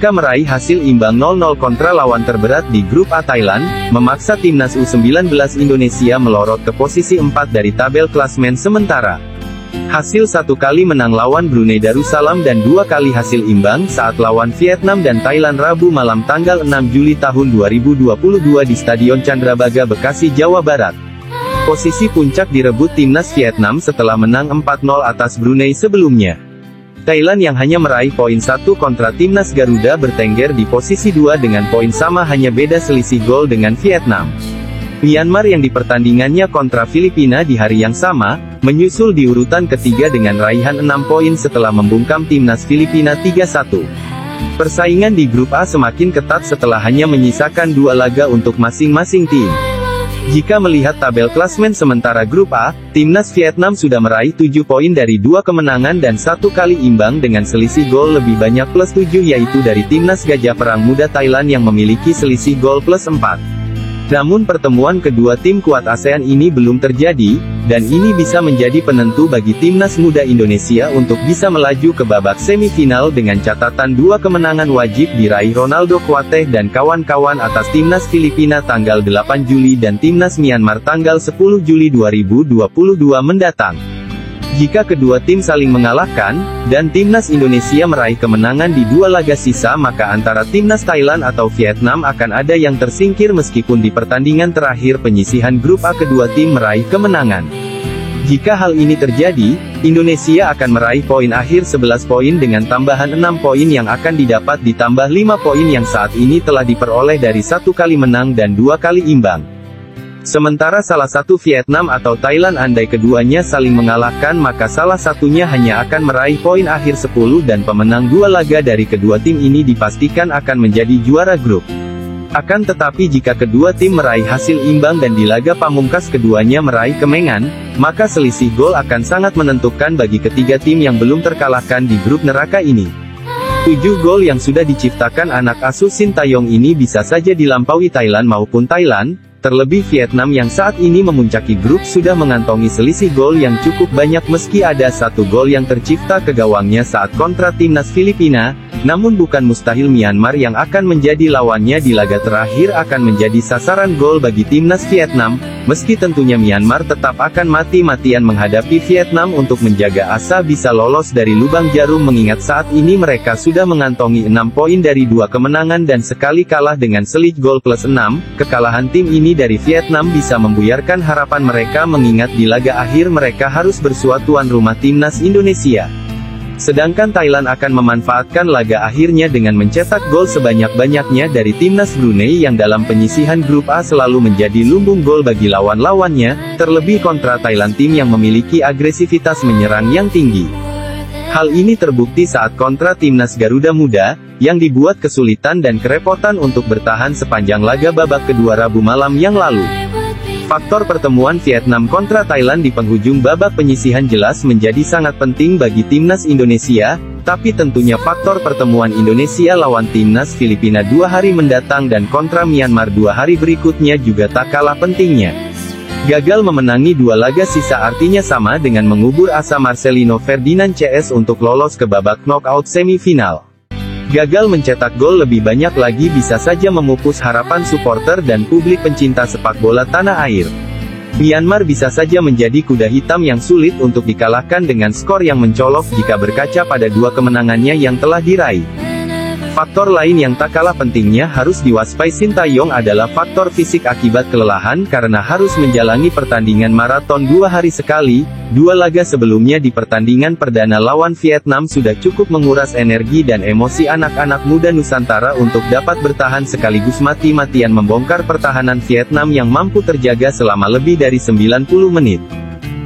Jika meraih hasil imbang 0-0 kontra lawan terberat di grup A Thailand, memaksa timnas U19 Indonesia melorot ke posisi 4 dari tabel klasmen sementara. Hasil 1 kali menang lawan Brunei Darussalam dan 2 kali hasil imbang saat lawan Vietnam dan Thailand Rabu malam tanggal 6 Juli tahun 2022 di Stadion Candrabaga Bekasi, Jawa Barat. Posisi puncak direbut timnas Vietnam setelah menang 4-0 atas Brunei sebelumnya. Thailand yang hanya meraih poin 1 kontra timnas Garuda bertengger di posisi 2 dengan poin sama hanya beda selisih gol dengan Vietnam. Myanmar yang di pertandingannya kontra Filipina di hari yang sama, menyusul di urutan ketiga dengan raihan 6 poin setelah membungkam timnas Filipina 3-1. Persaingan di grup A semakin ketat setelah hanya menyisakan 2 laga untuk masing-masing tim. Jika melihat tabel klasmen sementara grup A, timnas Vietnam sudah meraih 7 poin dari 2 kemenangan dan 1 kali imbang dengan selisih gol lebih banyak plus 7 yaitu dari timnas Gajah Perang Muda Thailand yang memiliki selisih gol plus 4. Namun pertemuan kedua tim kuat ASEAN ini belum terjadi, dan ini bisa menjadi penentu bagi timnas muda Indonesia untuk bisa melaju ke babak semifinal dengan catatan 2 kemenangan wajib diraih Ronaldo Kuateh dan kawan-kawan atas timnas Filipina tanggal 8 Juli dan timnas Myanmar tanggal 10 Juli 2022 mendatang. Jika kedua tim saling mengalahkan, dan timnas Indonesia meraih kemenangan di 2 laga sisa maka antara timnas Thailand atau Vietnam akan ada yang tersingkir meskipun di pertandingan terakhir penyisihan grup A kedua tim meraih kemenangan. Jika hal ini terjadi, Indonesia akan meraih poin akhir 11 poin dengan tambahan 6 poin yang akan didapat ditambah 5 poin yang saat ini telah diperoleh dari 1 kali menang dan 2 kali imbang. Sementara salah satu Vietnam atau Thailand andai keduanya saling mengalahkan maka salah satunya hanya akan meraih poin akhir 10 dan pemenang 2 laga dari kedua tim ini dipastikan akan menjadi juara grup. Akan tetapi jika kedua tim meraih hasil imbang dan di laga pamungkas keduanya meraih kemenangan, maka selisih gol akan sangat menentukan bagi ketiga tim yang belum terkalahkan di grup neraka ini. 7 gol yang sudah diciptakan anak asuh Sintayong ini bisa saja dilampaui Thailand maupun Thailand. Terlebih Vietnam yang saat ini memuncaki grup sudah mengantongi selisih gol yang cukup banyak meski ada 1 gol yang tercipta ke gawangnya saat kontra timnas Filipina, namun bukan mustahil Myanmar yang akan menjadi lawannya di laga terakhir akan menjadi sasaran gol bagi timnas Vietnam, meski tentunya Myanmar tetap akan mati-matian menghadapi Vietnam untuk menjaga asa bisa lolos dari lubang jarum mengingat saat ini mereka sudah mengantongi 6 poin dari 2 kemenangan dan sekali kalah dengan selisih gol plus 6, kekalahan tim ini dari Vietnam bisa membuyarkan harapan mereka mengingat di laga akhir mereka harus bersua tuan rumah timnas Indonesia. Sedangkan Thailand akan memanfaatkan laga akhirnya dengan mencetak gol sebanyak-banyaknya dari timnas Brunei yang dalam penyisihan grup A selalu menjadi lumbung gol bagi lawan-lawannya, terlebih kontra Thailand tim yang memiliki agresivitas menyerang yang tinggi. Hal ini terbukti saat kontra timnas Garuda Muda, yang dibuat kesulitan dan kerepotan untuk bertahan sepanjang laga babak kedua Rabu malam yang lalu. Faktor pertemuan Vietnam kontra Thailand di penghujung babak penyisihan jelas menjadi sangat penting bagi timnas Indonesia, tapi tentunya faktor pertemuan Indonesia lawan timnas Filipina 2 hari mendatang dan kontra Myanmar 2 hari berikutnya juga tak kalah pentingnya. Gagal memenangi 2 laga sisa artinya sama dengan mengubur asa Marcelino Ferdinand CS untuk lolos ke babak knockout semifinal. Gagal mencetak gol lebih banyak lagi bisa saja memupus harapan supporter dan publik pencinta sepak bola tanah air. Myanmar bisa saja menjadi kuda hitam yang sulit untuk dikalahkan dengan skor yang mencolok jika berkaca pada 2 kemenangannya yang telah diraih. Faktor lain yang tak kalah pentingnya harus diwaspai Sintayong adalah faktor fisik akibat kelelahan karena harus menjalani pertandingan maraton 2 hari sekali. 2 laga sebelumnya di pertandingan perdana lawan Vietnam sudah cukup menguras energi dan emosi anak-anak muda Nusantara untuk dapat bertahan sekaligus mati-matian membongkar pertahanan Vietnam yang mampu terjaga selama lebih dari 90 menit.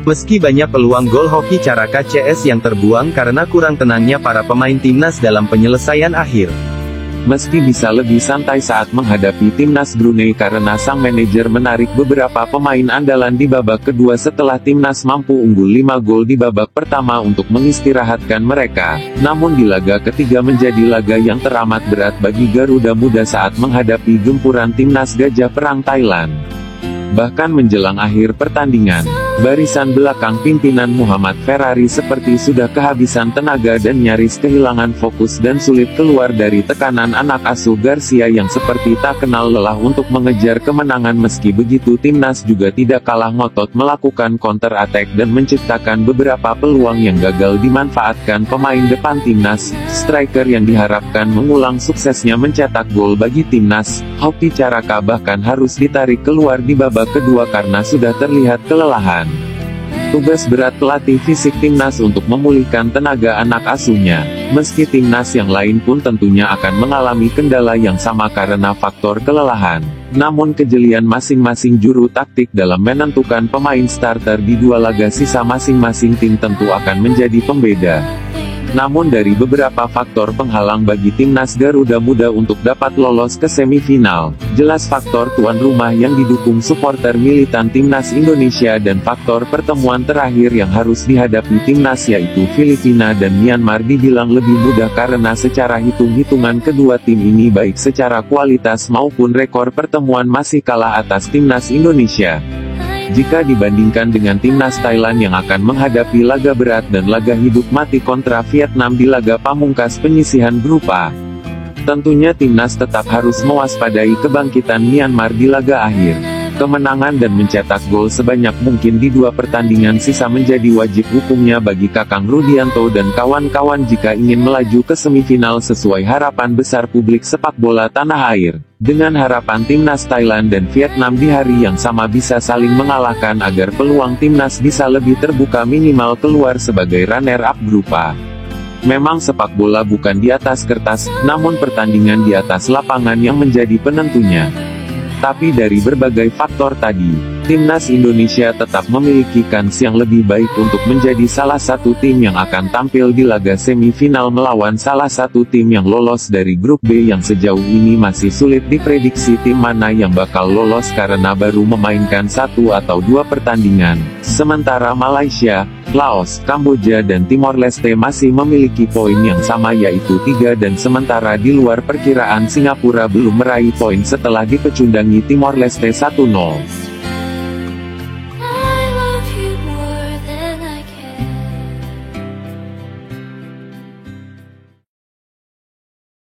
Meski banyak peluang gol hoki Caraka CS yang terbuang karena kurang tenangnya para pemain timnas dalam penyelesaian akhir. Meski bisa lebih santai saat menghadapi timnas Brunei karena sang manajer menarik beberapa pemain andalan di babak kedua setelah timnas mampu unggul 5 gol di babak pertama untuk mengistirahatkan mereka, namun di laga ketiga menjadi laga yang teramat berat bagi Garuda Muda saat menghadapi gempuran timnas Gajah Perang Thailand. Bahkan menjelang akhir pertandingan, Barisan belakang pimpinan Muhammad Ferrari seperti sudah kehabisan tenaga dan nyaris kehilangan fokus dan sulit keluar dari tekanan anak asuh Garcia yang seperti tak kenal lelah untuk mengejar kemenangan. Meski begitu, timnas juga tidak kalah ngotot melakukan counter attack dan menciptakan beberapa peluang yang gagal dimanfaatkan pemain depan timnas. Striker yang diharapkan mengulang suksesnya mencetak gol bagi timnas, Hoki Caraka bahkan harus ditarik keluar di babak kedua karena sudah terlihat kelelahan. Tugas berat pelatih fisik timnas untuk memulihkan tenaga anak asuhnya. Meski timnas yang lain pun tentunya akan mengalami kendala yang sama karena faktor kelelahan. Namun kejelian masing-masing juru taktik dalam menentukan pemain starter di dua laga sisa masing-masing tim tentu akan menjadi pembeda. Namun dari beberapa faktor penghalang bagi timnas Garuda Muda untuk dapat lolos ke semifinal, jelas faktor tuan rumah yang didukung supporter militan timnas Indonesia dan faktor pertemuan terakhir yang harus dihadapi timnas yaitu Filipina dan Myanmar dibilang lebih mudah karena secara hitung-hitungan kedua tim ini baik secara kualitas maupun rekor pertemuan masih kalah atas timnas Indonesia. Jika dibandingkan dengan timnas Thailand yang akan menghadapi laga berat dan laga hidup mati kontra Vietnam di laga pamungkas penyisihan grup A, tentunya timnas tetap harus mewaspadai kebangkitan Myanmar di laga akhir. Kemenangan dan mencetak gol sebanyak mungkin di dua pertandingan sisa menjadi wajib hukumnya bagi Kakang Rudianto dan kawan-kawan jika ingin melaju ke semifinal sesuai harapan besar publik sepak bola tanah air. Dengan harapan timnas Thailand dan Vietnam di hari yang sama bisa saling mengalahkan agar peluang timnas bisa lebih terbuka minimal keluar sebagai runner-up grup A. Memang sepak bola bukan di atas kertas, namun pertandingan di atas lapangan yang menjadi penentunya. Tapi dari berbagai faktor tadi, timnas Indonesia tetap memiliki kans yang lebih baik untuk menjadi salah satu tim yang akan tampil di laga semifinal melawan salah satu tim yang lolos dari grup B yang sejauh ini masih sulit diprediksi tim mana yang bakal lolos karena baru memainkan satu atau dua pertandingan. Sementara Malaysia, Laos, Kamboja dan Timor Leste masih memiliki poin yang sama yaitu 3 dan sementara di luar perkiraan Singapura belum meraih poin setelah dipecundangi Timor Leste 1-0.